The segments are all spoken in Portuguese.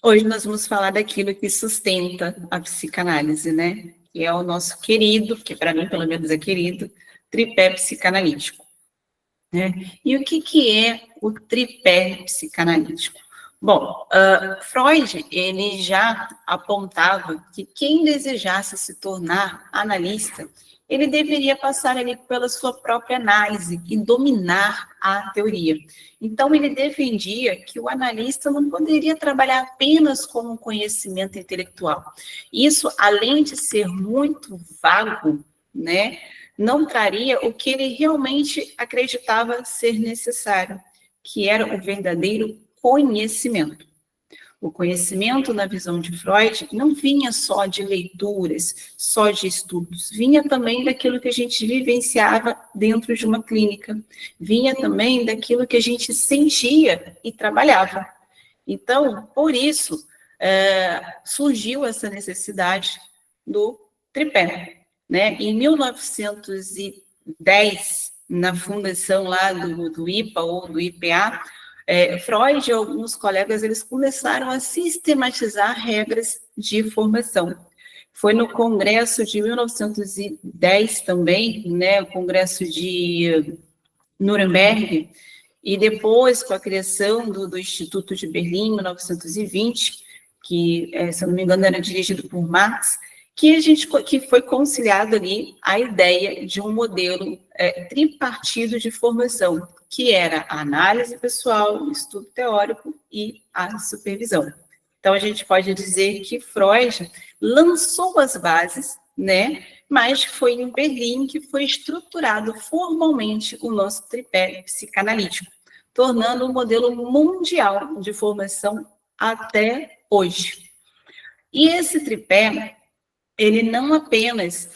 Hoje nós vamos falar daquilo que sustenta a psicanálise, né? Que é o nosso querido, que para mim pelo menos é querido, tripé psicanalítico, né? E o que é o tripé psicanalítico? Bom, Freud, ele já apontava que quem desejasse se tornar analista, ele deveria passar ali pela sua própria análise e dominar a teoria. Então, ele defendia que o analista não poderia trabalhar apenas com um conhecimento intelectual. Isso, além de ser muito vago, né, não traria o que ele realmente acreditava ser necessário, que era o verdadeiro conhecimento. O conhecimento, na visão de Freud, não vinha só de leituras, só de estudos, vinha também daquilo que a gente vivenciava dentro de uma clínica, vinha também daquilo que a gente sentia e trabalhava. Então, por isso, surgiu essa necessidade do tripé, né? Em 1910, na fundação lá do IPA ou do IPA, Freud e alguns colegas, eles começaram a sistematizar regras de formação. Foi no congresso de 1910 também, né, o congresso de Nuremberg, e depois com a criação do Instituto de Berlim, em 1920, que, se eu não me engano, era dirigido por Marx, que foi conciliado ali a ideia de um modelo tripartido de formação, que era a análise pessoal, o estudo teórico e a supervisão. Então, a gente pode dizer que Freud lançou as bases, né? Mas foi em Berlim que foi estruturado formalmente o nosso tripé psicanalítico, tornando um modelo mundial de formação até hoje. E esse tripé, ele não apenas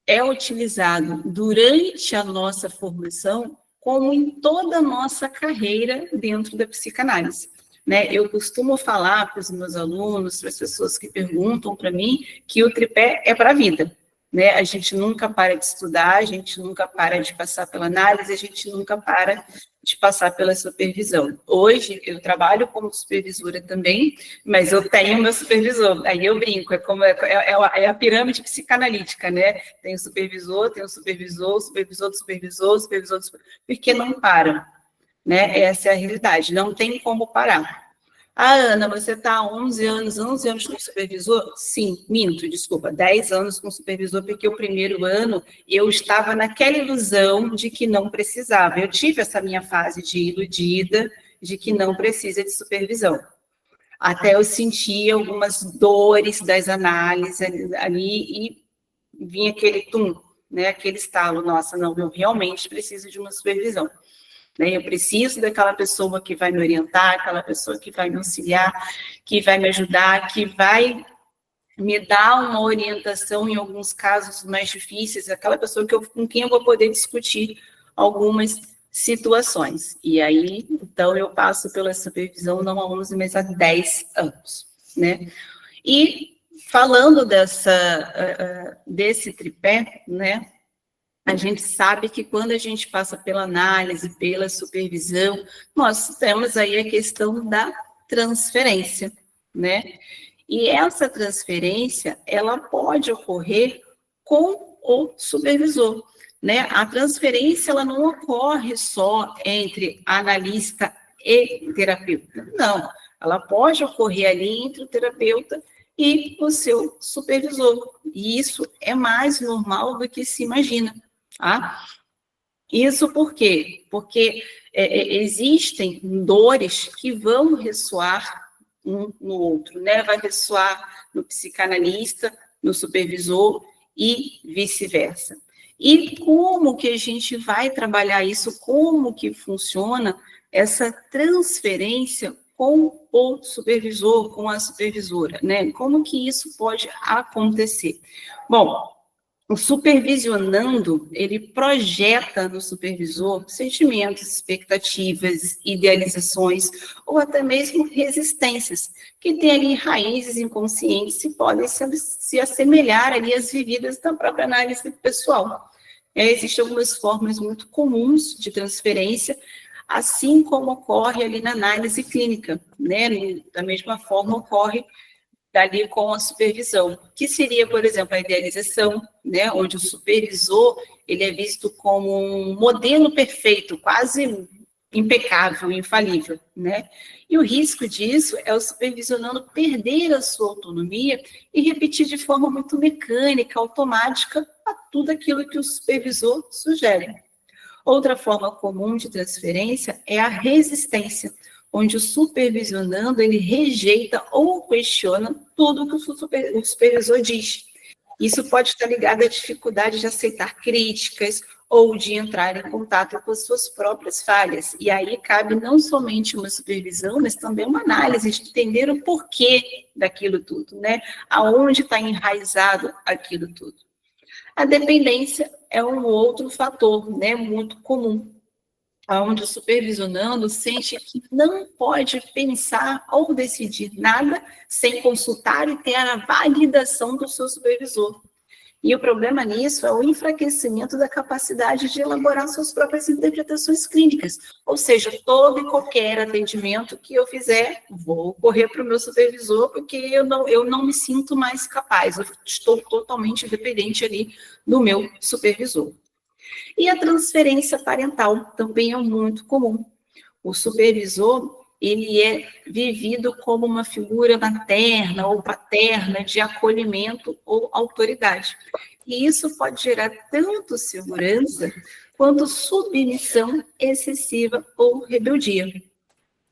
é utilizado durante a nossa formação, como em toda a nossa carreira dentro da psicanálise. Né? Eu costumo falar para os meus alunos, para as pessoas que perguntam para mim, que o tripé é para a vida. Né? A gente nunca para de estudar, a gente nunca para de passar pela análise, a gente nunca para de passar pela supervisão. Hoje, eu trabalho como supervisora também, mas eu tenho meu supervisor. Aí eu brinco, é a pirâmide psicanalítica, né? Tem o supervisor, o supervisor do supervisor, o supervisor do supervisor, porque não param, né? Essa é a realidade, não tem como parar. Ana, você está há 11 anos com supervisor? Sim, minto, desculpa, 10 anos com supervisor, porque o primeiro ano eu estava naquela ilusão de que não precisava. Eu tive essa minha fase de iludida, de que não precisa de supervisão. Até eu sentir algumas dores das análises ali e vinha aquele tum, né, aquele estalo, nossa, não, eu realmente preciso de uma supervisão. Eu preciso daquela pessoa que vai me orientar, aquela pessoa que vai me auxiliar, que vai me ajudar, que vai me dar uma orientação em alguns casos mais difíceis, aquela pessoa com quem eu vou poder discutir algumas situações. E aí, então, eu passo pela supervisão não há 11, mas há 10 anos, né? E falando desse tripé, né? A gente sabe que quando a gente passa pela análise, pela supervisão, nós temos aí a questão da transferência, né? E essa transferência, ela pode ocorrer com o supervisor, né? A transferência, ela não ocorre só entre analista e terapeuta, não. Ela pode ocorrer ali entre o terapeuta e o seu supervisor. E isso é mais normal do que se imagina. Tá? Isso por quê? Porque existem dores que vão ressoar um no outro, né? Vai ressoar no psicanalista, no supervisor e vice-versa. E como que a gente vai trabalhar isso? Como que funciona essa transferência com o supervisor, com a supervisora, né? Como que isso pode acontecer? Bom, o supervisionando, ele projeta no supervisor sentimentos, expectativas, idealizações, ou até mesmo resistências, que têm ali raízes inconscientes e podem se assemelhar ali às vividas da própria análise pessoal. Existem algumas formas muito comuns de transferência. assim como ocorre ali na análise clínica, né? Da mesma forma ocorre dali com a supervisão, que seria, por exemplo, a idealização, né, onde o supervisor ele é visto como um modelo perfeito, quase impecável, infalível, né? E o risco disso é o supervisionando perder a sua autonomia e repetir de forma muito mecânica, automática, a tudo aquilo que o supervisor sugere. Outra forma comum de transferência é a resistência, onde o supervisionando ele rejeita ou questiona tudo que o supervisor diz. Isso pode estar ligado à dificuldade de aceitar críticas ou de entrar em contato com as suas próprias falhas. E aí cabe não somente uma supervisão, mas também uma análise de entender o porquê daquilo tudo, né? Aonde está enraizado aquilo tudo. A dependência é um outro fator, né, muito comum, onde o supervisionando sente que não pode pensar ou decidir nada sem consultar e ter a validação do seu supervisor. E o problema nisso é o enfraquecimento da capacidade de elaborar suas próprias interpretações clínicas. Ou seja, todo e qualquer atendimento que eu fizer, vou correr para o meu supervisor, porque eu não me sinto mais capaz, eu estou totalmente dependente ali do meu supervisor. E a transferência parental também é muito comum. O supervisor, ele é vivido como uma figura materna ou paterna de acolhimento ou autoridade. E isso pode gerar tanto segurança quanto submissão excessiva ou rebeldia.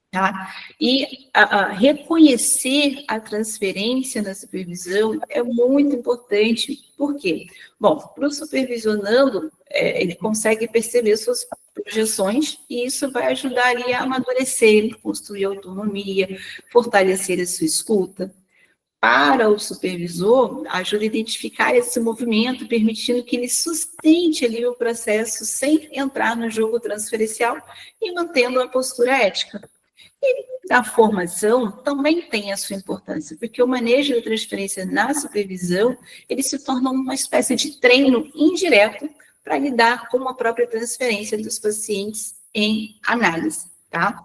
Tá? E reconhecer a transferência na supervisão é muito importante. Por quê? Bom, para o supervisionando, ele consegue perceber suas projeções e isso vai ajudar ele a amadurecer, construir autonomia, fortalecer a sua escuta. Para o supervisor, ajuda a identificar esse movimento, permitindo que ele sustente ali o processo sem entrar no jogo transferencial e mantendo a postura ética. E a formação também tem a sua importância, porque o manejo da transferência na supervisão, ele se torna uma espécie de treino indireto para lidar com a própria transferência dos pacientes em análise, tá?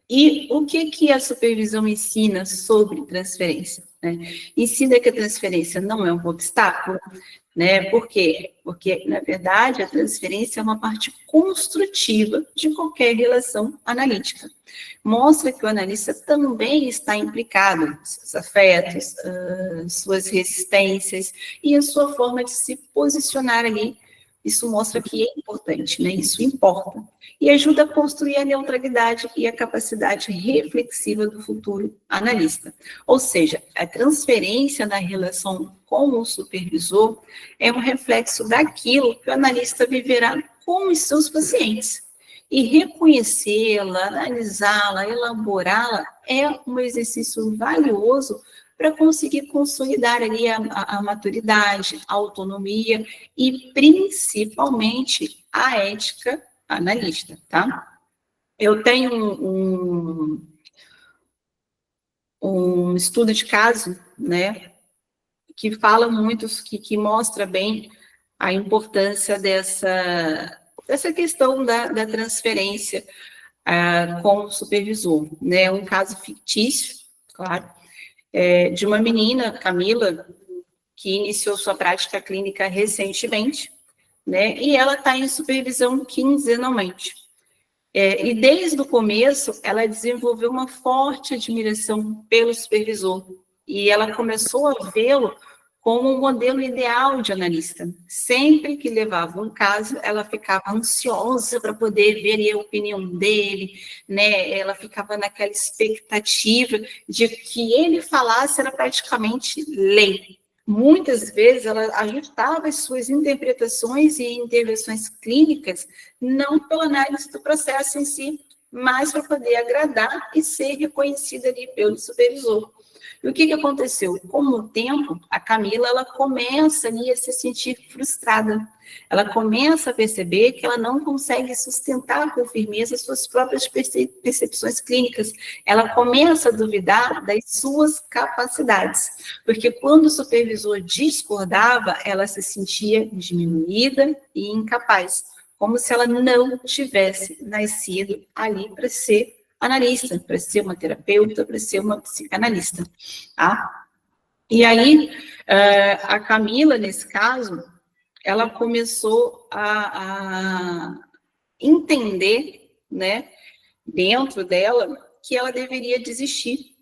E o que a supervisão ensina sobre transferência? Né? Ensina que a transferência não é um obstáculo, né? Por quê? Porque, na verdade, a transferência é uma parte construtiva de qualquer relação analítica. Mostra que o analista também está implicado, seus afetos, suas resistências e a sua forma de se posicionar ali. Isso mostra que é importante, né? Isso importa. E ajuda a construir a neutralidade e a capacidade reflexiva do futuro analista. Ou seja, a transferência na relação com o supervisor é um reflexo daquilo que o analista viverá com os seus pacientes. E reconhecê-la, analisá-la, elaborá-la é um exercício valioso para conseguir consolidar ali a maturidade, a autonomia e, principalmente, a ética analista, tá? Eu tenho um estudo de caso, né, que fala muito, que mostra bem a importância dessa questão da transferência com o supervisor, né? Um caso fictício, claro, de uma menina, Camila, que iniciou sua prática clínica recentemente, né? E ela está em supervisão quinzenalmente. E desde o começo, ela desenvolveu uma forte admiração pelo supervisor, e ela começou a vê-lo como um modelo ideal de analista. Sempre que levava um caso, ela ficava ansiosa para poder ver a opinião dele, né? Ela ficava naquela expectativa de que ele falasse, era praticamente lei. Muitas vezes ela ajustava as suas interpretações e intervenções clínicas, não pela análise do processo em si, mas para poder agradar e ser reconhecida ali pelo supervisor. E o que aconteceu? Com o tempo, a Camila ela começa ali a se sentir frustrada. Ela começa a perceber que ela não consegue sustentar com firmeza suas próprias percepções clínicas. Ela começa a duvidar das suas capacidades, porque quando o supervisor discordava, ela se sentia diminuída e incapaz. como se ela não tivesse nascido ali para ser analista, para ser uma terapeuta, para ser uma psicanalista, tá? E aí, a Camila, nesse caso, ela começou a entender, né, dentro dela, que ela deveria desistir.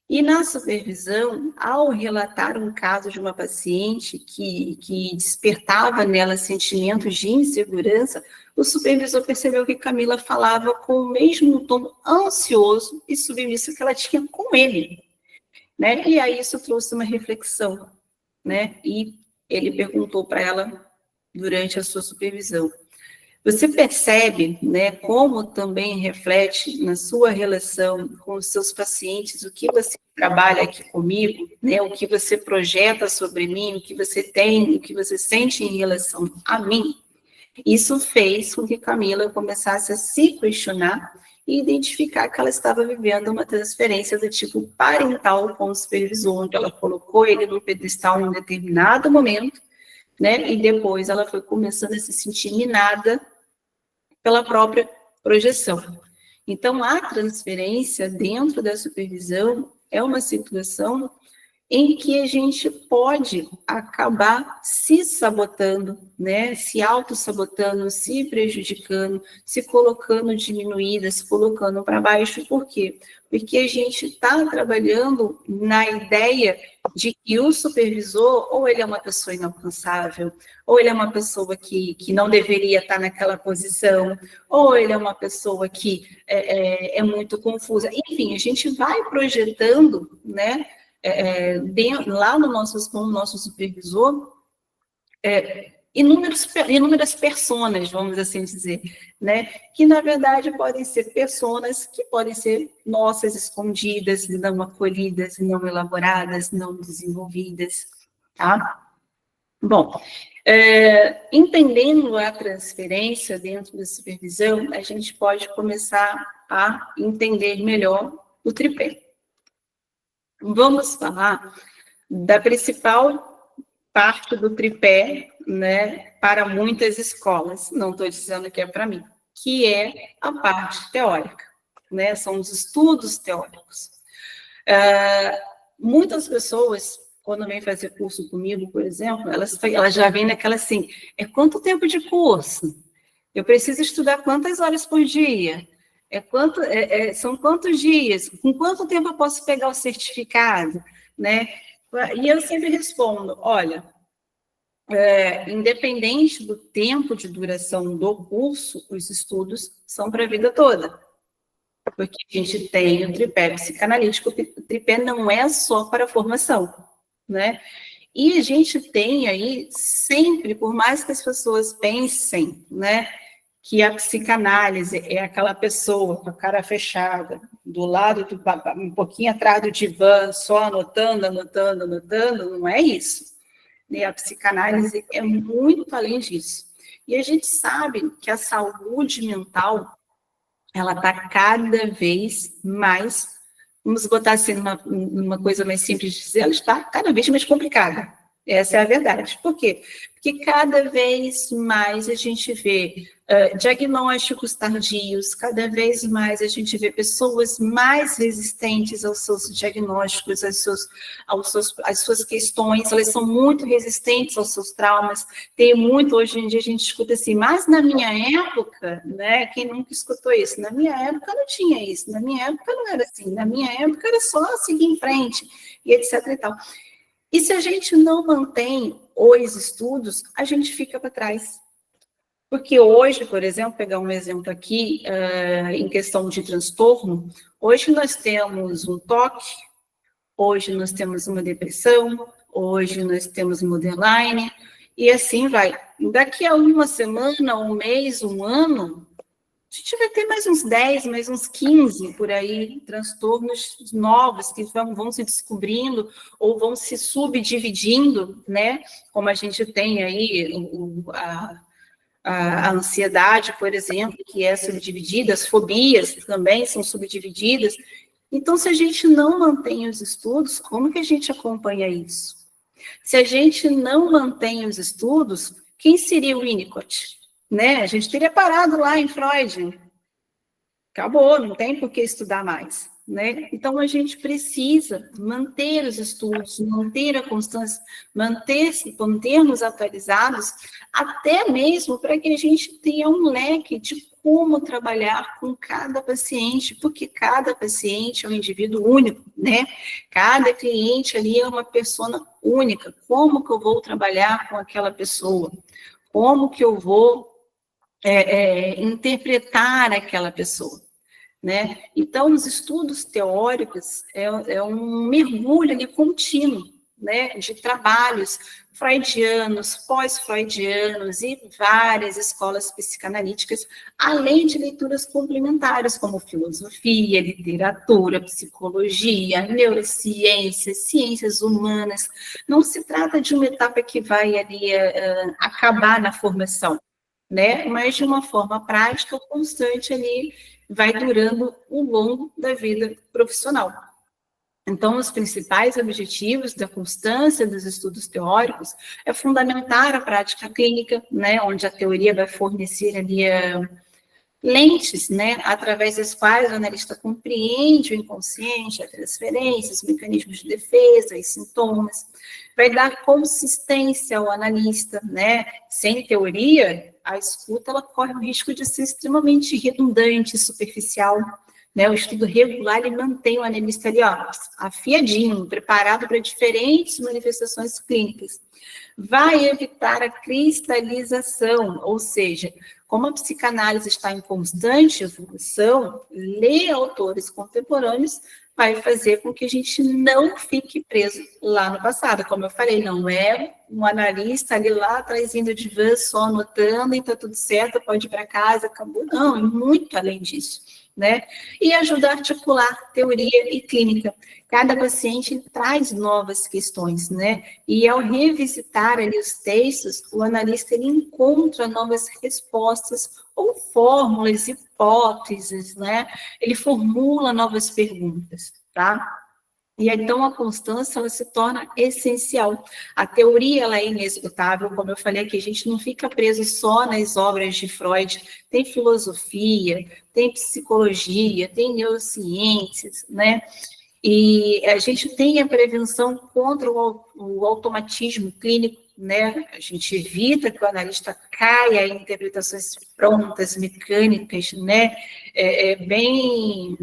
E na supervisão, ao relatar um caso de uma paciente que despertava nela sentimentos de insegurança, o supervisor percebeu que Camila falava com o mesmo tom ansioso e submisso que ela tinha com ele, né? E aí isso trouxe uma reflexão, né? E ele perguntou para ela durante a sua supervisão: você percebe, né, como também reflete na sua relação com os seus pacientes, o que você trabalha aqui comigo, né, o que você projeta sobre mim, o que você tem, o que você sente em relação a mim? Isso fez com que Camila começasse a se questionar e identificar que ela estava vivendo uma transferência do tipo parental com o supervisor, onde ela colocou ele no pedestal em um determinado momento, né, e depois ela foi começando a se sentir minada pela própria projeção. Então, a transferência dentro da supervisão é uma situação em que a gente pode acabar se sabotando, né? Se auto-sabotando, se prejudicando, se colocando diminuída, se colocando para baixo. Por quê? Porque a gente está trabalhando na ideia de que o supervisor, ou ele é uma pessoa inalcançável, ou ele é uma pessoa que não deveria estar naquela posição, ou ele é uma pessoa que é muito confusa. Enfim, a gente vai projetando, né? Lá no com o nosso supervisor, inúmeras personas, vamos assim dizer, né? Que na verdade podem ser personas que podem ser nossas escondidas, não acolhidas, não elaboradas, não desenvolvidas, tá? Bom, entendendo a transferência dentro da supervisão, a gente pode começar a entender melhor o tripé. Vamos falar da principal parte do tripé, né, para muitas escolas, não estou dizendo que é para mim, que é a parte teórica, né, são os estudos teóricos. Muitas pessoas, quando vêm fazer curso comigo, por exemplo, elas já vêm naquela assim, quanto tempo de curso? Eu preciso estudar quantas horas por dia? São quantos dias? Com quanto tempo eu posso pegar o certificado? Né? E eu sempre respondo, olha, independente do tempo de duração do curso, os estudos são para a vida toda. Porque a gente tem o tripé psicanalítico, o tripé não é só para a formação, né? E a gente tem aí sempre, por mais que as pessoas pensem, né, que a psicanálise é aquela pessoa com a cara fechada, do lado, um pouquinho atrás do divã, só anotando, não é isso. A psicanálise é muito além disso. E a gente sabe que a saúde mental, ela está cada vez mais, vamos botar assim, numa coisa mais simples de dizer, ela está cada vez mais complicada. Essa é a verdade. Por quê? Porque cada vez mais a gente vê diagnósticos tardios, cada vez mais a gente vê pessoas mais resistentes aos seus diagnósticos, às suas questões, elas são muito resistentes aos seus traumas. Tem muito, hoje em dia a gente escuta assim, mas na minha época, né, quem nunca escutou isso? Na minha época não tinha isso, na minha época não era assim, na minha época era só seguir em frente, e etc e tal. E se a gente não mantém os estudos, a gente fica para trás. Porque hoje, por exemplo, pegar um exemplo aqui, em questão de transtorno, hoje nós temos um toque, hoje nós temos uma depressão, hoje nós temos borderline, e assim vai. Daqui a uma semana, um mês, um ano, a gente vai ter mais uns 10, mais uns 15 por aí, transtornos novos que vão se descobrindo ou vão se subdividindo, né? Como a gente tem aí a ansiedade, por exemplo, que é subdividida, as fobias também são subdivididas. Então, se a gente não mantém os estudos, como que a gente acompanha isso? Se a gente não mantém os estudos, quem seria o Winnicott? né? A gente teria parado lá em Freud. Acabou, não tem por que estudar mais, né? Então, a gente precisa manter os estudos, manter a constância, manter-nos atualizados, até mesmo para que a gente tenha um leque de como trabalhar com cada paciente, porque cada paciente é um indivíduo único, né? Cada cliente ali é uma pessoa única. Como que eu vou trabalhar com aquela pessoa? Como que eu vou interpretar aquela pessoa? Né? Então, os estudos teóricos é um mergulho ali contínuo, né, de trabalhos freudianos, pós-freudianos e várias escolas psicanalíticas, além de leituras complementares, como filosofia, literatura, psicologia, neurociências, ciências humanas. Não se trata de uma etapa que vai ali acabar na formação, né, mas de uma forma prática, constante ali, vai durando o longo da vida profissional. Então, os principais objetivos da constância dos estudos teóricos é fundamentar a prática clínica, né, onde a teoria vai fornecer ali lentes, né, através das quais o analista compreende o inconsciente, a transferência, os mecanismos de defesa e sintomas, vai dar consistência ao analista, né, sem teoria, a escuta ela corre o risco de ser extremamente redundante, superficial, né, o estudo regular ele mantém o analista ali, ó, afiadinho, preparado para diferentes manifestações clínicas, vai evitar a cristalização, ou seja, como a psicanálise está em constante evolução, ler autores contemporâneos vai fazer com que a gente não fique preso lá no passado. Como eu falei, não é um analista ali lá atrás indo de van, só anotando e está tudo certo, pode ir para casa, acabou. Não, é muito além disso, né? E ajuda a articular teoria e clínica. Cada paciente traz novas questões, né? E ao revisitar ali os textos, o analista ele encontra novas respostas ou fórmulas, hipóteses, né? Ele formula novas perguntas, tá? E então a constância ela se torna essencial. A teoria ela é inesgotável, como eu falei aqui, a gente não fica preso só nas obras de Freud, tem filosofia, tem psicologia, tem neurociências, né? E a gente tem a prevenção contra o automatismo clínico, né? A gente evita que o analista caia em interpretações prontas, mecânicas, né? Bem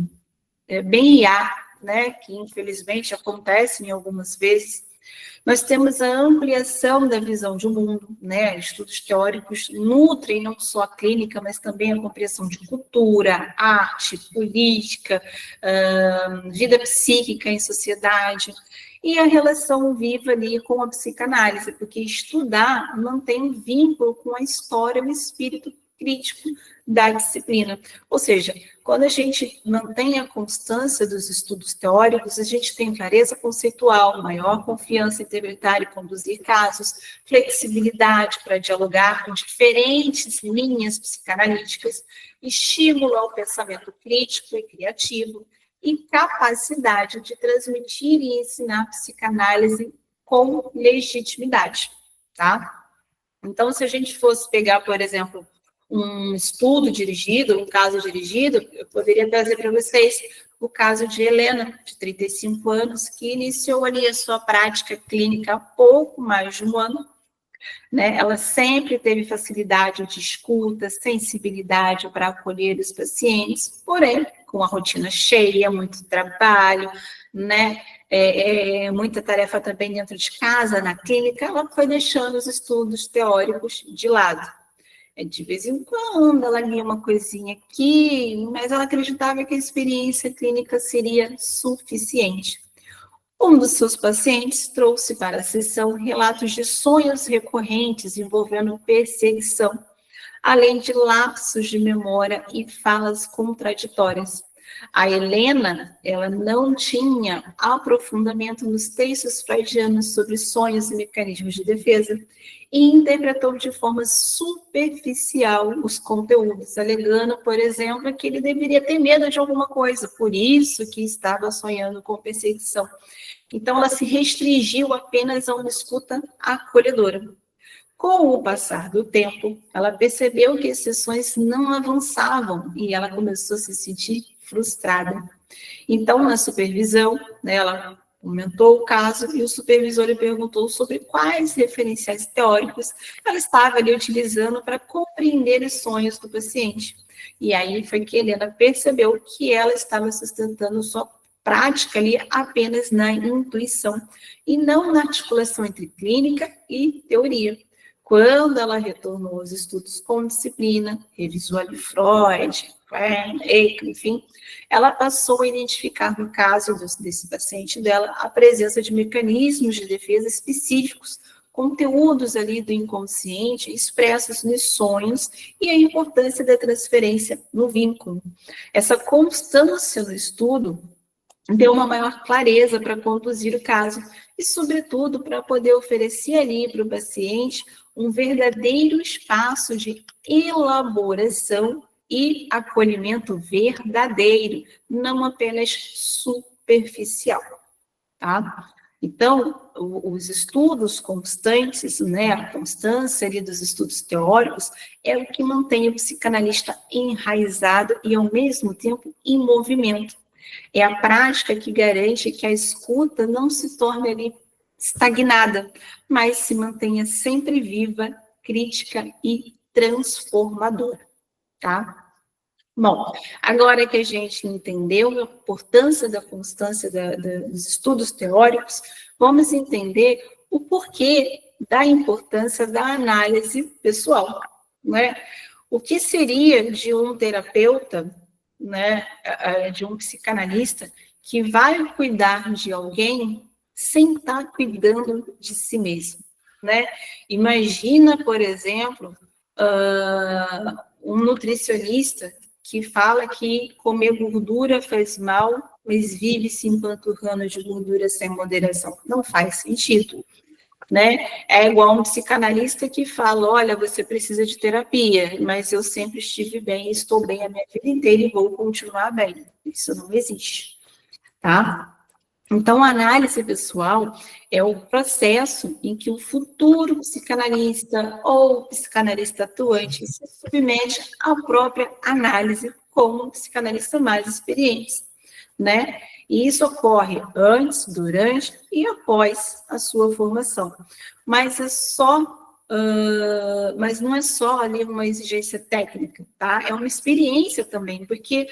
IA, né? Que infelizmente acontece em algumas vezes. Nós temos a ampliação da visão de mundo, né? Estudos teóricos nutrem não só a clínica, mas também a compreensão de cultura, arte, política, vida psíquica em sociedade, e a relação viva ali com a psicanálise, porque estudar mantém um vínculo com a história, o espírito crítico da disciplina. Ou seja, quando a gente mantém a constância dos estudos teóricos, a gente tem clareza conceitual, maior confiança em interpretar e conduzir casos, flexibilidade para dialogar com diferentes linhas psicanalíticas, estímulo ao pensamento crítico e criativo, e capacidade de transmitir e ensinar psicanálise com legitimidade, tá? Então, se a gente fosse pegar, por exemplo, um estudo dirigido, um caso dirigido, eu poderia trazer para vocês o caso de Helena, de 35 anos, que iniciou ali a sua prática clínica há pouco mais de um ano, né? Ela sempre teve facilidade de escuta, sensibilidade para acolher os pacientes, porém, com a rotina cheia, muito trabalho, né? Muita tarefa também dentro de casa, na clínica, ela foi deixando os estudos teóricos de lado. De vez em quando ela lia uma coisinha aqui, mas ela acreditava que a experiência clínica seria suficiente. Um dos seus pacientes trouxe para a sessão relatos de sonhos recorrentes envolvendo perseguição, além de lapsos de memória e falas contraditórias. A Helena, ela não tinha aprofundamento nos textos freudianos sobre sonhos e mecanismos de defesa e interpretou de forma superficial os conteúdos, alegando, por exemplo, que ele deveria ter medo de alguma coisa, por isso que estava sonhando com perseguição. Então, ela se restringiu apenas a uma escuta acolhedora. Com o passar do tempo, ela percebeu que as sessões não avançavam e ela começou a se sentir frustrada. Então, na supervisão, né, ela comentou o caso e o supervisor lhe perguntou sobre quais referenciais teóricos ela estava ali utilizando para compreender os sonhos do paciente. E aí foi que Helena percebeu que ela estava sustentando sua prática ali apenas na intuição e não na articulação entre clínica e teoria. Quando ela retornou aos estudos com disciplina, revisou ali Freud, Eichmann, enfim, ela passou a identificar no caso desse paciente dela a presença de mecanismos de defesa específicos, conteúdos ali do inconsciente expressos nos sonhos e a importância da transferência no vínculo. Essa constância no estudo deu uma maior clareza para conduzir o caso e, sobretudo, para poder oferecer ali para o paciente um verdadeiro espaço de elaboração e acolhimento verdadeiro, não apenas superficial, tá? Então, os estudos constantes, né, a constância ali dos estudos teóricos, é o que mantém o psicanalista enraizado e, ao mesmo tempo, em movimento. É a prática que garante que a escuta não se torne ali estagnada, mas se mantenha sempre viva, crítica e transformadora, tá? Bom, agora que a gente entendeu a importância da constância dos estudos teóricos, vamos entender o porquê da importância da análise pessoal, né? O que seria de um terapeuta, né, de um psicanalista que vai cuidar de alguém sem estar cuidando de si mesmo, né? Imagina, por exemplo, um nutricionista que fala que comer gordura faz mal, mas vive se empanturrando de gordura sem moderação. Não faz sentido, né? É igual um psicanalista que fala, olha, você precisa de terapia, mas eu sempre estive bem, estou bem a minha vida inteira e vou continuar bem. Isso não existe, tá? Então, a análise pessoal é o processo em que o futuro psicanalista ou psicanalista atuante se submete à própria análise como um psicanalista mais experiente, né? E isso ocorre antes, durante e após a sua formação. Mas mas não é só ali uma exigência técnica, tá? É uma experiência também, porque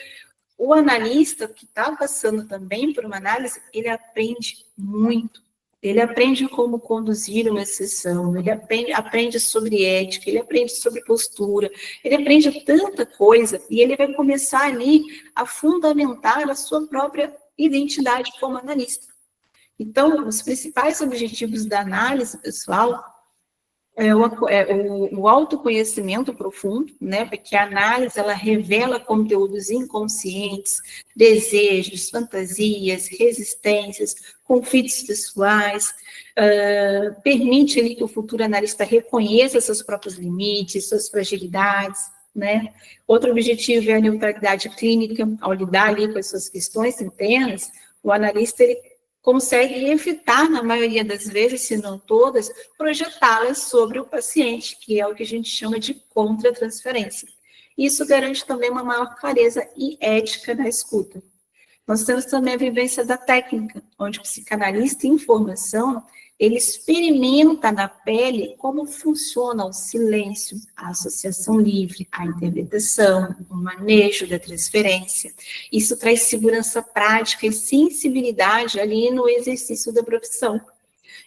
o analista que está passando também por uma análise, ele aprende muito. Ele aprende como conduzir uma sessão, ele aprende sobre ética, ele aprende sobre postura, ele aprende tanta coisa e ele vai começar ali a fundamentar a sua própria identidade como analista. Então, os principais objetivos da análise pessoal é o autoconhecimento profundo, né? Porque a análise, ela revela conteúdos inconscientes, desejos, fantasias, resistências, conflitos pessoais, permite ali que o futuro analista reconheça seus próprios limites, suas fragilidades, né? Outro objetivo é a neutralidade clínica. Ao lidar ali com as suas questões internas, o analista, ele consegue evitar, na maioria das vezes, se não todas, projetá-las sobre o paciente, que é o que a gente chama de contra-transferência. Isso garante também uma maior clareza e ética na escuta. Nós temos também a vivência da técnica, onde o psicanalista em formação, ele experimenta na pele como funciona o silêncio, a associação livre, a interpretação, o manejo da transferência. Isso traz segurança prática e sensibilidade ali no exercício da profissão.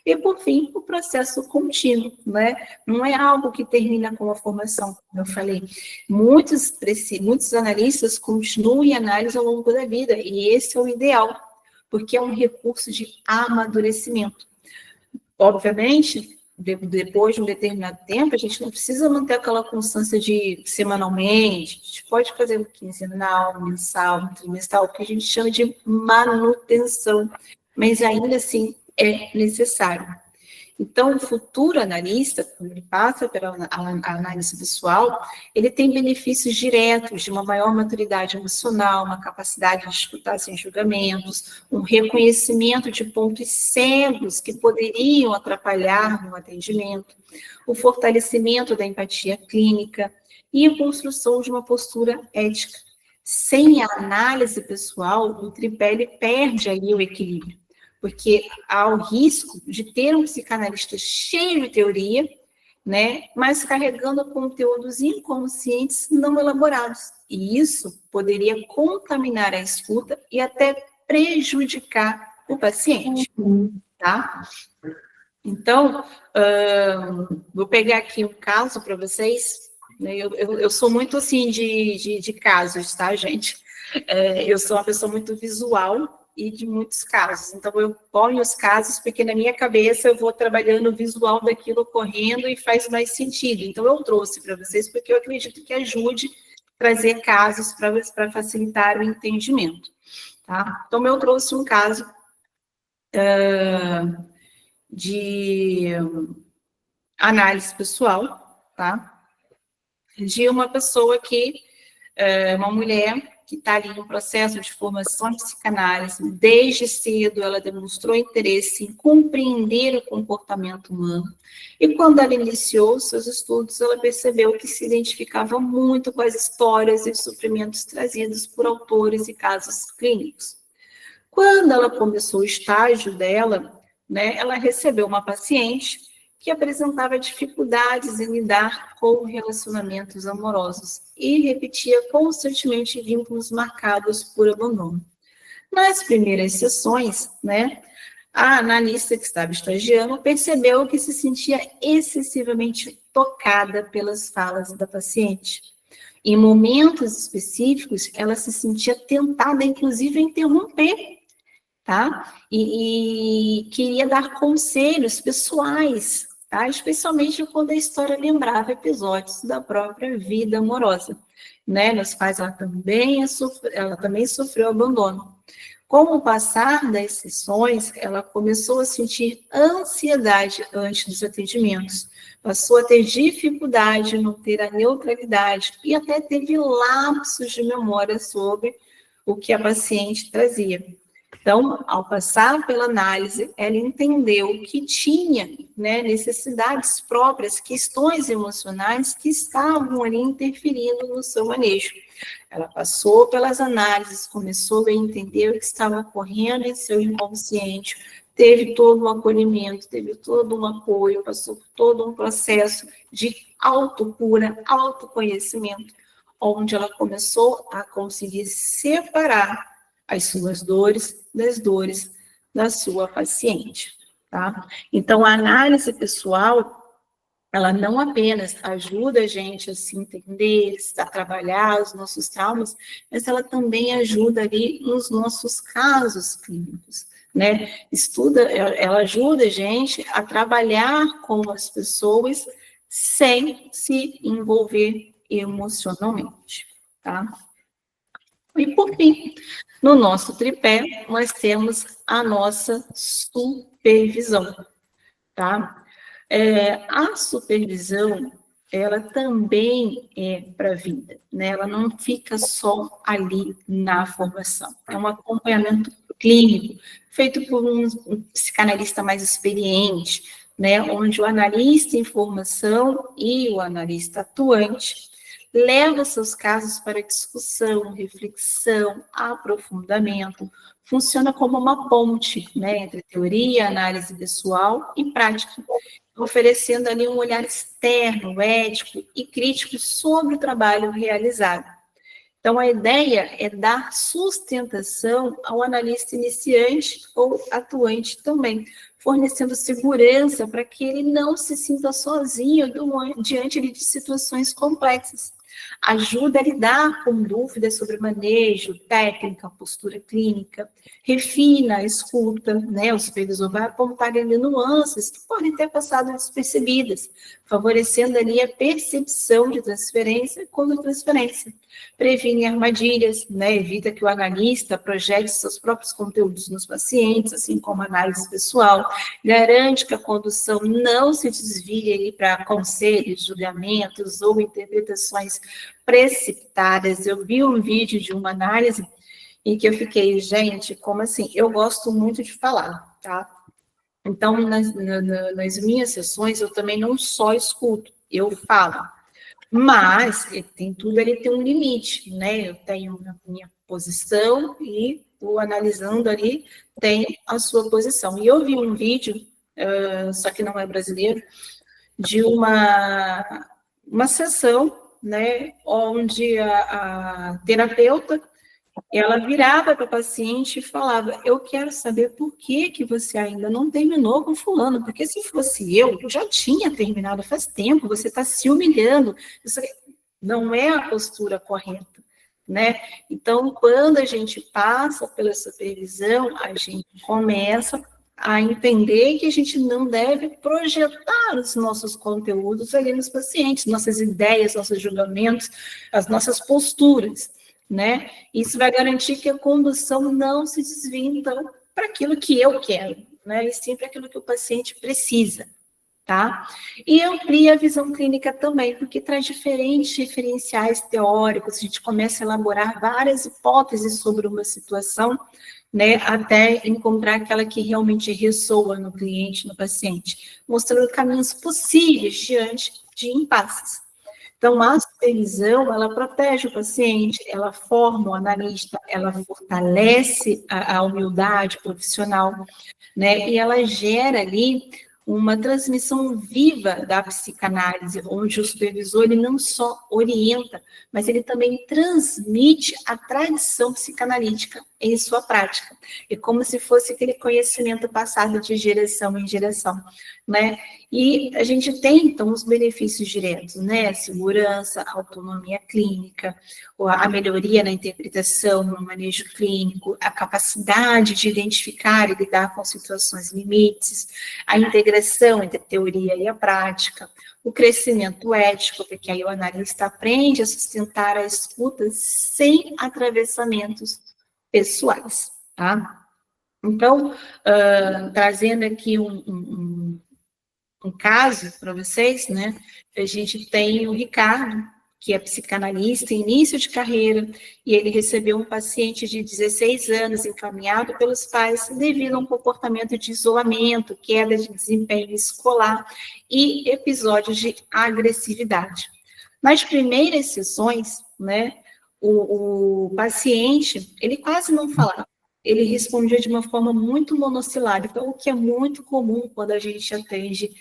E, por fim, o processo contínuo, né? Não é algo que termina com a formação, como eu falei. Muitos analistas continuam em análise ao longo da vida, e esse é o ideal, porque é um recurso de amadurecimento. Obviamente, depois de um determinado tempo, a gente não precisa manter aquela constância de semanalmente, a gente pode fazer um quinzenal, mensal, trimestral, que a gente chama de manutenção, mas ainda assim é necessário. Então, o futuro analista, quando ele passa pela análise pessoal, ele tem benefícios diretos de uma maior maturidade emocional, uma capacidade de escutar sem julgamentos, um reconhecimento de pontos cegos que poderiam atrapalhar no atendimento, o fortalecimento da empatia clínica e a construção de uma postura ética. Sem a análise pessoal, o tripé ele perde aí o equilíbrio, porque há o risco de ter um psicanalista cheio de teoria, né, mas carregando conteúdos inconscientes não elaborados. E isso poderia contaminar a escuta e até prejudicar o paciente, tá? Então, vou pegar aqui um caso para vocês. Eu sou muito, assim, de casos, tá, gente? Eu sou uma pessoa muito visual, e de muitos casos. Então, eu ponho os casos, porque na minha cabeça eu vou trabalhando o visual daquilo ocorrendo e faz mais sentido. Então, eu trouxe para vocês, porque eu acredito que ajude a trazer casos para facilitar o entendimento. Tá? Então, eu trouxe um caso de análise pessoal, tá? De uma pessoa que, uma mulher que está ali no processo de formação de psicanálise, desde cedo ela demonstrou interesse em compreender o comportamento humano, e quando ela iniciou seus estudos, ela percebeu que se identificava muito com as histórias e sofrimentos trazidos por autores e casos clínicos. Quando ela começou o estágio dela, né, ela recebeu uma paciente que apresentava dificuldades em lidar com relacionamentos amorosos e repetia constantemente vínculos marcados por abandono. Nas primeiras sessões, né, a analista que estava estagiando percebeu que se sentia excessivamente tocada pelas falas da paciente. Em momentos específicos, ela se sentia tentada, inclusive, a interromper, tá? E queria dar conselhos pessoais, tá? Especialmente quando a história lembrava episódios da própria vida amorosa, né? Nos quais ela também sofreu abandono. Com o passar das sessões, ela começou a sentir ansiedade antes dos atendimentos, passou a ter dificuldade em manter a neutralidade e até teve lapsos de memória sobre o que a paciente trazia. Então, ao passar pela análise, ela entendeu que tinha, né, necessidades próprias, questões emocionais que estavam ali interferindo no seu manejo. Ela passou pelas análises, começou a entender o que estava ocorrendo em seu inconsciente, teve todo um acolhimento, teve todo um apoio, passou por todo um processo de autocura, autoconhecimento, onde ela começou a conseguir separar as suas dores das dores da sua paciente, tá? Então, a análise pessoal, ela não apenas ajuda a gente a se entender, a trabalhar os nossos traumas, mas ela também ajuda ali nos nossos casos clínicos, né? Ela ajuda a gente a trabalhar com as pessoas sem se envolver emocionalmente, tá? E, por fim, no nosso tripé, nós temos a nossa supervisão, tá? A supervisão, ela também é para a vida, né? Ela não fica só ali na formação. É um acompanhamento clínico, feito por um psicanalista mais experiente, né? Onde o analista em formação e o analista atuante leva seus casos para discussão, reflexão, aprofundamento, funciona como uma ponte, né, entre teoria, análise pessoal e prática, oferecendo ali um olhar externo, ético e crítico sobre o trabalho realizado. Então, a ideia é dar sustentação ao analista iniciante ou atuante também, fornecendo segurança para que ele não se sinta sozinho diante de situações complexas. Ajuda a lidar com dúvidas sobre manejo, técnica, postura clínica, refina a escuta, né? O supervisor vai apontar ali nuances que podem ter passado despercebidas, favorecendo ali a percepção de transferência e contra-transferência. Previne armadilhas, né? Evita que o analista projete seus próprios conteúdos nos pacientes, assim como análise pessoal, garante que a condução não se desvie para conselhos, julgamentos ou interpretações precipitadas. Eu vi um vídeo de uma análise em que eu fiquei, gente, como assim? Eu gosto muito de falar, tá? Então, nas minhas sessões, eu também não só escuto, eu falo. Mas tem tudo ali, tem um limite, né? Eu tenho a minha posição e o analisando ali tem a sua posição. E eu vi um vídeo, só que não é brasileiro, de uma sessão, né, onde a terapeuta, ela virava para o paciente e falava, eu quero saber por que você ainda não terminou com fulano, porque se fosse eu já tinha terminado faz tempo, você está se humilhando. Isso não é a postura correta, né? Então, quando a gente passa pela supervisão, a gente começa a entender que a gente não deve projetar os nossos conteúdos ali nos pacientes, nossas ideias, nossos julgamentos, as nossas posturas, né? Isso vai garantir que a condução não se desvie, então, para aquilo que eu quero, né? E sim para aquilo que o paciente precisa, tá? E amplia a visão clínica também, porque traz diferentes referenciais teóricos, a gente começa a elaborar várias hipóteses sobre uma situação, né, até encontrar aquela que realmente ressoa no cliente, no paciente, mostrando caminhos possíveis diante de impasses. Então, a supervisão, ela protege o paciente, ela forma o analista, ela fortalece a humildade profissional, né, e ela gera ali uma transmissão viva da psicanálise, onde o supervisor ele não só orienta, mas ele também transmite a tradição psicanalítica em sua prática. É como se fosse aquele conhecimento passado de geração em geração, né? E a gente tem, então, os benefícios diretos, né? Segurança, autonomia clínica, a melhoria na interpretação, no manejo clínico, a capacidade de identificar e lidar com situações limites, a integração entre a teoria e a prática, o crescimento ético, porque aí o analista aprende a sustentar a escuta sem atravessamentos pessoais, tá? Então, trazendo aqui um caso para vocês, né? A gente tem o Ricardo, que é psicanalista, início de carreira, e ele recebeu um paciente de 16 anos encaminhado pelos pais devido a um comportamento de isolamento, queda de desempenho escolar e episódios de agressividade. Nas primeiras sessões, né, o paciente, ele quase não falava, ele respondia de uma forma muito monossilábica, o que é muito comum quando a gente atende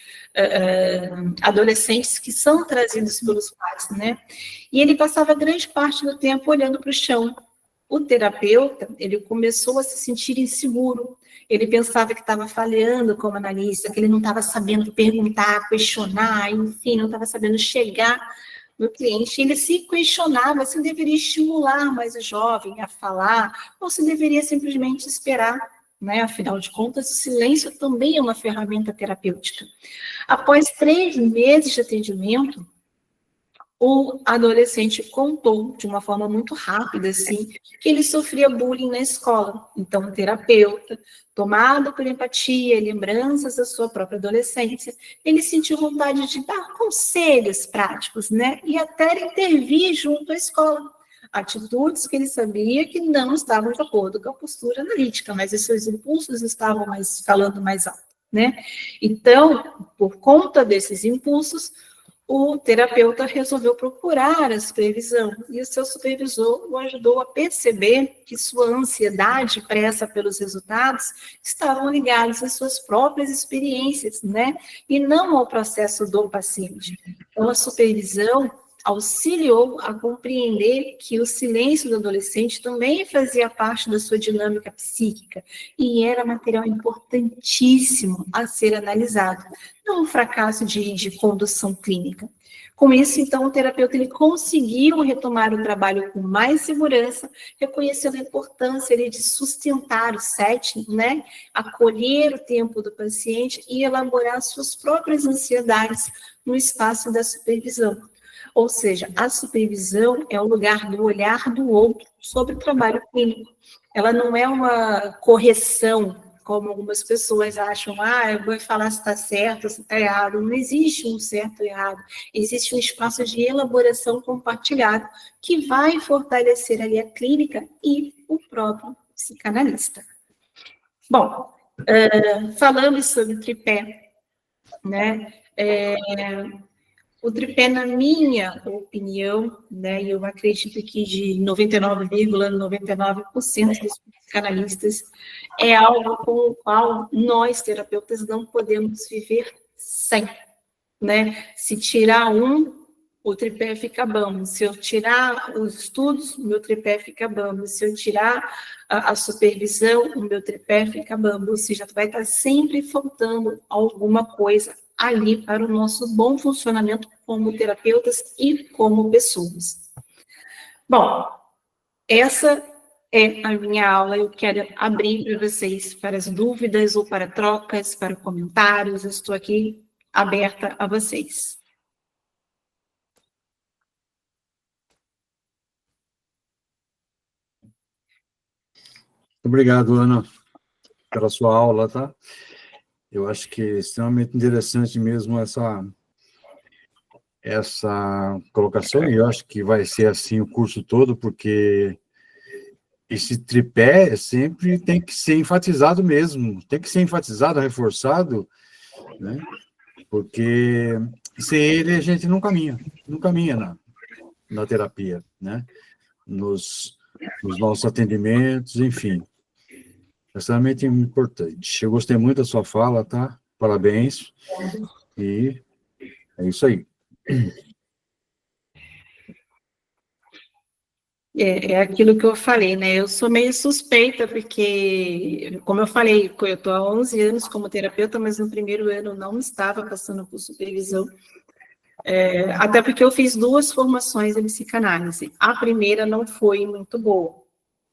adolescentes que são trazidos pelos pais, né? E ele passava grande parte do tempo olhando para o chão. O terapeuta, ele começou a se sentir inseguro, ele pensava que estava falhando como analista, que ele não estava sabendo perguntar, questionar, enfim, não estava sabendo chegar no cliente, ele se questionava se deveria estimular mais o jovem a falar ou se deveria simplesmente esperar, né? Afinal de contas, o silêncio também é uma ferramenta terapêutica. Após 3 meses de atendimento, o adolescente contou de uma forma muito rápida, assim, que ele sofria bullying na escola. Então, o terapeuta, tomado por empatia e lembranças da sua própria adolescência, ele sentiu vontade de dar conselhos práticos, né? E até intervir junto à escola. Atitudes que ele sabia que não estavam de acordo com a postura analítica, mas os seus impulsos estavam falando mais alto, né? Então, por conta desses impulsos, o terapeuta resolveu procurar a supervisão e o seu supervisor o ajudou a perceber que sua ansiedade pressa pelos resultados estavam ligados às suas próprias experiências, né? E não ao processo do paciente. Então, a supervisão auxiliou a compreender que o silêncio do adolescente também fazia parte da sua dinâmica psíquica e era material importantíssimo a ser analisado, não um fracasso de condução clínica. Com isso, então, o terapeuta ele conseguiu retomar o trabalho com mais segurança, reconhecendo a importância ali, de sustentar o setting, né? Acolher o tempo do paciente e elaborar suas próprias ansiedades no espaço da supervisão. Ou seja, a supervisão é o lugar do olhar do outro sobre o trabalho clínico. Ela não é uma correção, como algumas pessoas acham, eu vou falar se está certo ou se está errado. Não existe um certo ou errado. Existe um espaço de elaboração compartilhado que vai fortalecer ali a clínica e o próprio psicanalista. Bom, falando sobre o tripé, né? O tripé, na minha opinião, né, e eu acredito que de 99,99% dos psicanalistas, é algo com o qual nós, terapeutas, não podemos viver sem, né? Se tirar um, o tripé fica bambo. Se eu tirar os estudos, o meu tripé fica bambo. Se eu tirar a supervisão, o meu tripé fica bambo. Ou seja, vai estar sempre faltando alguma coisa ali para o nosso bom funcionamento como terapeutas e como pessoas. Bom, essa é a minha aula. Eu quero abrir para vocês para as dúvidas ou para trocas, para comentários. Eu estou aqui aberta a vocês. Obrigado, Ana, pela sua aula, tá? Eu acho que é extremamente interessante mesmo essa colocação, e eu acho que vai ser assim o curso todo, porque esse tripé sempre tem que ser enfatizado mesmo, tem que ser enfatizado, reforçado, né? Porque sem ele a gente não caminha na terapia, né? Nos nossos atendimentos, enfim. É extremamente importante. Eu gostei muito da sua fala, tá? Parabéns. E é isso aí. É aquilo que eu falei, né? Eu sou meio suspeita, porque, como eu falei, eu estou há 11 anos como terapeuta, mas no primeiro ano não estava passando por supervisão. Até porque eu fiz 2 formações em psicanálise. A primeira não foi muito boa,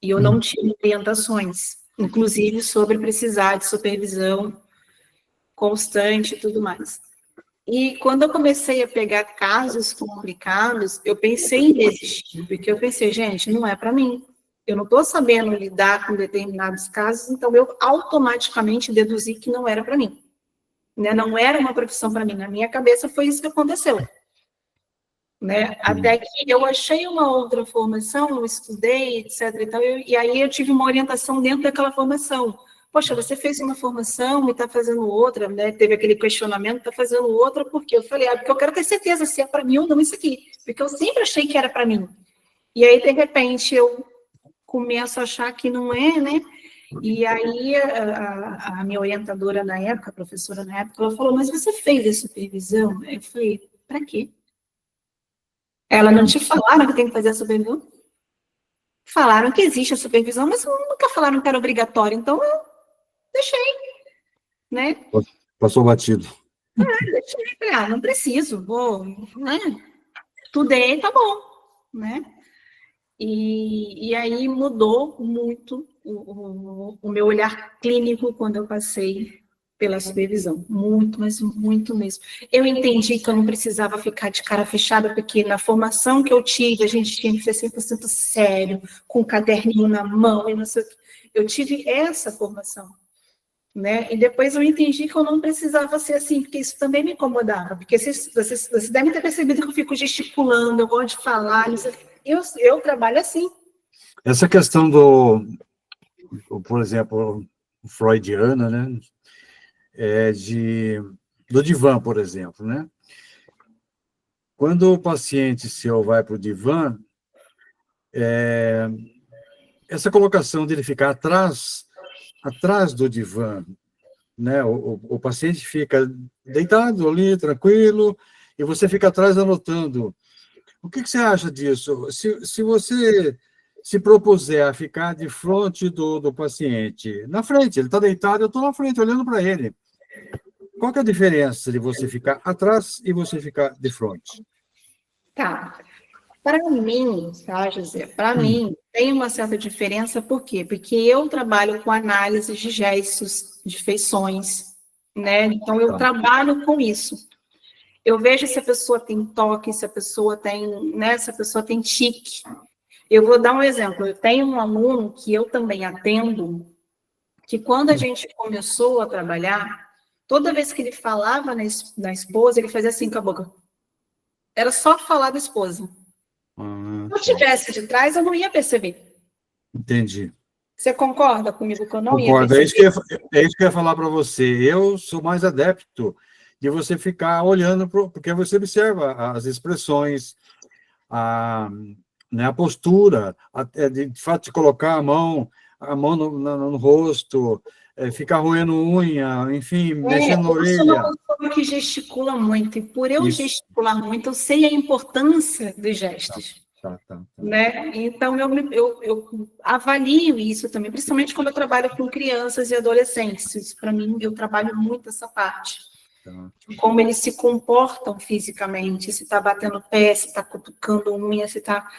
e eu não tive orientações, inclusive sobre precisar de supervisão constante e tudo mais. E quando eu comecei a pegar casos complicados, eu pensei em desistir, porque eu pensei, gente, não é para mim. Eu não estou sabendo lidar com determinados casos, então eu automaticamente deduzi que não era para mim. Né? Não era uma profissão para mim. Na minha cabeça foi isso que aconteceu. Né? Até que eu achei uma outra formação, eu estudei, etc. E aí eu tive uma orientação dentro daquela formação. Poxa, você fez uma formação e está fazendo outra, né? Teve aquele questionamento, está fazendo outra, por quê? Eu falei, porque eu quero ter certeza se é para mim ou não isso aqui, porque eu sempre achei que era para mim. E aí, de repente, eu começo a achar que não é, né? E aí, a minha orientadora na época, a professora na época, ela falou, mas você fez a supervisão? Eu falei, para quê? Ela não te falaram que tem que fazer a supervisão? Falaram que existe a supervisão, mas nunca falaram que era obrigatório, então eu deixei, né? Passou batido. Deixei, não preciso, vou, né? Estudei, tá bom, né? E aí mudou muito o meu olhar clínico quando eu passei pela supervisão, muito, mas muito mesmo. Eu entendi que eu não precisava ficar de cara fechada, porque na formação que eu tive, a gente tinha que ser 100% sério, com o caderninho na mão, e não sei o que. Eu tive essa formação, né? E depois eu entendi que eu não precisava ser assim, porque isso também me incomodava, porque vocês devem ter percebido que eu fico gesticulando, eu gosto de falar, eu trabalho assim. Essa questão por exemplo, freudiana, né? Do divã, por exemplo, né? Quando o paciente seu vai para o divã, essa colocação dele ficar atrás do divã, né? O paciente fica deitado ali, tranquilo, e você fica atrás anotando. O que você acha disso? Se você se propuser a ficar de frente do paciente, na frente, ele está deitado, eu estou na frente, olhando para ele. Qual que é a diferença de você ficar atrás e você ficar de frente? Tá. Para mim, tá, José? Para mim, tem uma certa diferença, por quê? Porque eu trabalho com análise de gestos, de feições, né? Então, eu trabalho com isso. Eu vejo se a pessoa tem toque, se a pessoa tem, né, se a pessoa tem tique. Eu vou dar um exemplo. Eu tenho um aluno que eu também atendo, que quando a gente começou a trabalhar, toda vez que ele falava na esposa, ele fazia assim com a boca. Era só falar da esposa. Se eu tivesse de trás, eu não ia perceber. Entendi. Você concorda comigo que eu não ia Concordo. perceber? É isso que eu ia falar para você. Eu sou mais adepto de você ficar olhando, porque você observa as expressões, a, né, a postura, de fato de colocar a mão no rosto, ficar roendo unha, enfim, mexendo na Eu sou uma orelha. pessoa que gesticula muito, e por eu Isso. gesticular muito, eu sei a importância dos gestos. Tá. Né? Então, eu avalio isso também, principalmente quando eu trabalho com crianças e adolescentes. Isso, para mim, eu trabalho muito essa parte. Como eles se comportam fisicamente, se está batendo pé, se está cutucando unha, se está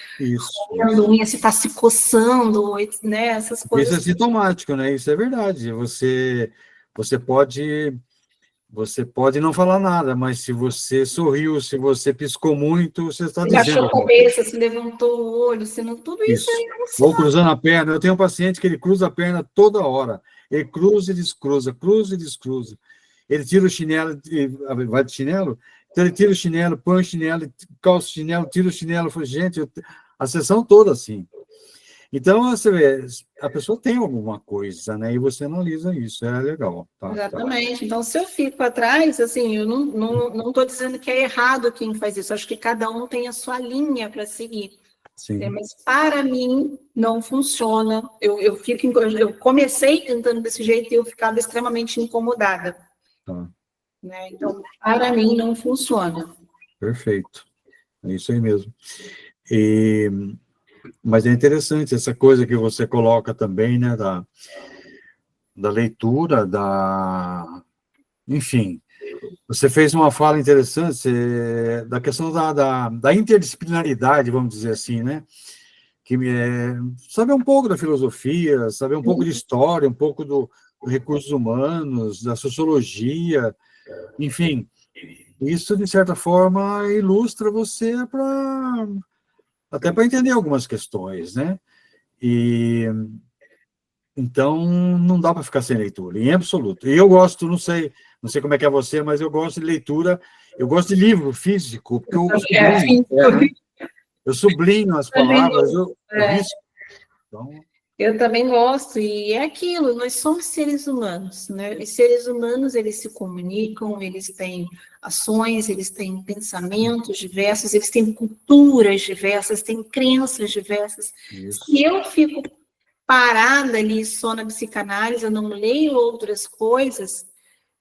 roendo unha, se está se coçando, né? Essas coisas. Isso é sintomático, né? Isso é verdade. Você pode não falar nada, mas se você sorriu, se você piscou muito, você está Se dizendo baixou a alguma coisa. cabeça, se levantou o olho, se não, tudo isso aí é um Ou sinal. cruzando a perna. Eu tenho um paciente que ele cruza a perna toda hora. Ele cruza e descruza. Ele tira o chinelo, vai de chinelo, então ele tira o chinelo, põe o chinelo, calça o chinelo, tira o chinelo. Eu falei, gente, a sessão toda assim. Então, você vê, a pessoa tem alguma coisa, né? E você analisa isso, é legal. Tá. Exatamente. Então, se eu fico atrás, assim, eu não estou dizendo que é errado quem faz isso. Acho que cada um tem a sua linha para seguir. Sim. Mas para mim não funciona. Eu comecei tentando desse jeito e eu ficava extremamente incomodada. Tá. Né? Então, para mim não funciona. Perfeito. É isso aí mesmo. Mas é interessante essa coisa que você coloca também, né, da leitura, enfim, você fez uma fala interessante da questão da interdisciplinaridade, vamos dizer assim, né, que saber um pouco da filosofia, saber um pouco de história, um pouco dos recursos humanos, da sociologia, enfim, isso, de certa forma, ilustra você até para entender algumas questões, né? Então, não dá para ficar sem leitura, em absoluto. E eu gosto, não sei como é que é você, mas eu gosto de leitura, eu gosto de livro físico, porque eu sublinho as palavras, eu risco. Então, eu também gosto, e é aquilo, nós somos seres humanos, né? Os seres humanos, eles se comunicam, eles têm ações, eles têm pensamentos diversos, eles têm culturas diversas, têm crenças diversas. isso. Se eu fico parada ali só na psicanálise, eu não leio outras coisas,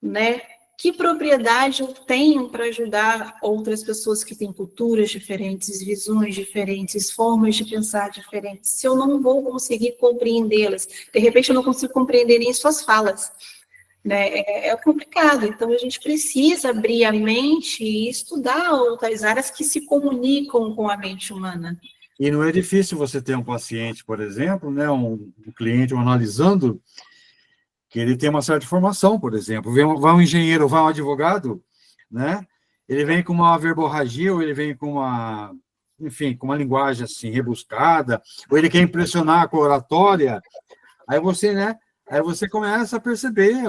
né? Que propriedade eu tenho para ajudar outras pessoas que têm culturas diferentes, visões diferentes, formas de pensar diferentes, se eu não vou conseguir compreendê-las? De repente, eu não consigo compreender nem suas falas. Né? É complicado, então a gente precisa abrir a mente e estudar outras áreas que se comunicam com a mente humana. E não é difícil você ter um paciente, por exemplo, né, um cliente analisando, que ele tem uma certa formação, por exemplo. Vai um engenheiro, vai um advogado, né? Ele vem com uma verborragia, ou ele vem com enfim, com uma linguagem assim rebuscada, ou ele quer impressionar com a oratória. Aí você começa a perceber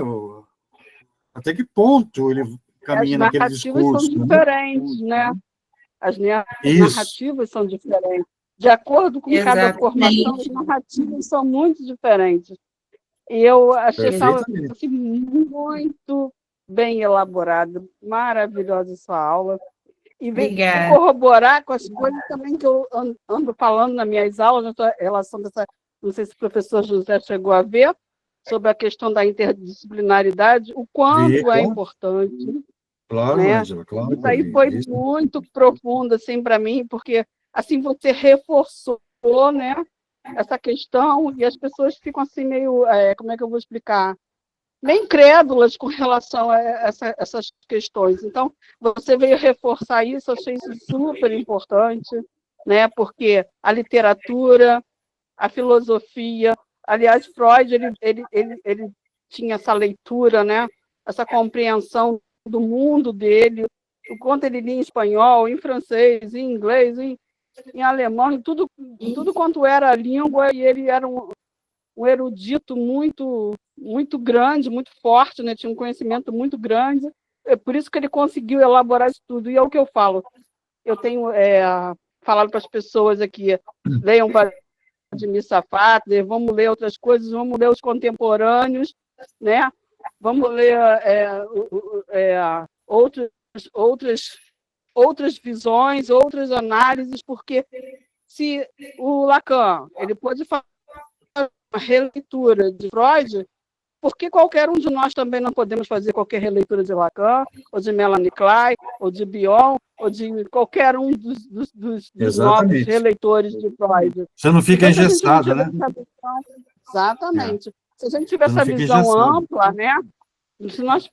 até que ponto ele caminha naquele discurso. As narrativas são diferentes, né? As narrativas são diferentes. De acordo com cada formação, as narrativas são muito diferentes. E eu achei assim, muito bem elaborada, maravilhosa sua aula. E vem corroborar com as coisas também que eu ando falando nas minhas aulas, na relação dessa, não sei se o professor José chegou a ver, sobre a questão da interdisciplinaridade, o quanto é importante. Claro, né? Ângela, claro. Isso aí foi muito profundo assim, para mim, porque assim você reforçou, né, essa questão, e as pessoas ficam assim meio, como é que eu vou explicar? bem crédulas com relação a essas questões. Então, você veio reforçar isso, eu achei isso super importante, né? Porque a literatura, a filosofia, aliás, Freud, ele tinha essa leitura, né? Essa compreensão do mundo dele, o quanto ele lia em espanhol, em francês, em inglês, em alemão, em tudo quanto era língua, e ele era um erudito muito, muito grande, muito forte, né? Tinha um conhecimento muito grande, é por isso que ele conseguiu elaborar isso tudo, e é o que eu falo. Eu tenho falado para as pessoas aqui, leiam Vladimir Safatli, vamos ler outras coisas, vamos ler os contemporâneos, né? Vamos ler outras visões, outras análises, porque se o Lacan ele pode fazer uma releitura de Freud, por que qualquer um de nós também não podemos fazer qualquer releitura de Lacan, ou de Melanie Klein, ou de Bion, ou de qualquer um dos novos releitores de Freud? Você não fica engessada, né? Exatamente. Se a gente tiver essa visão ampla, né? Se nós